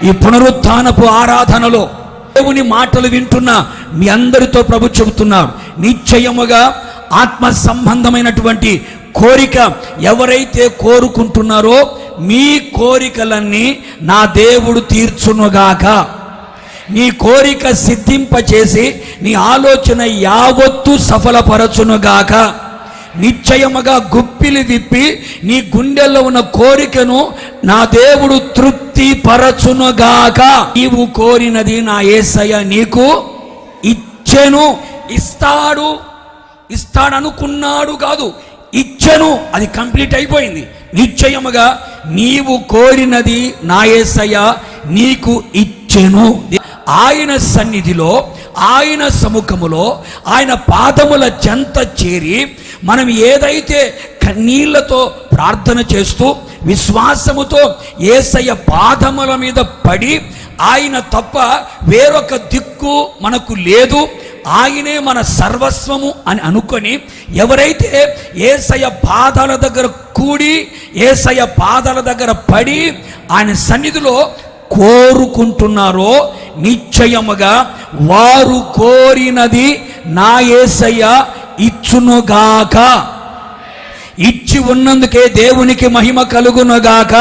ఈ పునరుత్థానపు ఆరాధనలో దేవుని మాటలు వింటున్న మీ అందరితో ప్రభు చెబుతున్నాడు, నిశ్చయముగా ఆత్మ సంబంధమైనటువంటి కోరిక ఎవరైతే కోరుకుంటున్నారో మీ కోరికలన్నీ నా దేవుడు తీర్చునుగాక. నీ కోరిక సిద్ధింపచేసి నీ ఆలోచన యావత్తు సఫలపరచునుగాక. నిశ్చయముగా గుప్పిలి విప్పి నీ గుండెల్లో ఉన్న కోరికను నా దేవుడు తృప్తి పరచునుగాక. నీవు కోరినది నా యేసయ్య నీకు ఇచ్చెను. ఇస్తాడనుకున్నాడు కాదు, ఇచ్చెను. అది కంప్లీట్ అయిపోయింది. నిశ్చయముగా నీవు కోరినది నా యేసయ్య నీకు ఇచ్చెను. ఆయన సన్నిధిలో, ఆయన సముఖములో, ఆయన పాదముల చెంత చేరి మనం ఏదైతే కన్నీళ్లతో ప్రార్థన చేస్తూ విశ్వాసముతో యేసయ్య పాదముల మీద పడి ఆయన తప్ప వేరొక దిక్కు మనకు లేదు, ఆయనే మన సర్వస్వము అని అనుకొని ఎవరైతే యేసయ్య పాదాల దగ్గర కూడి యేసయ్య పాదాల దగ్గర పడి ఆయన సన్నిధిలో కోరుకుంటున్నారో నిశ్చయముగా వారు కోరినది నా యేసయ్య ఇచ్చునుగాక. ఇచ్చి ఉన్నందుకే దేవునికి మహిమ కలుగునుగాక.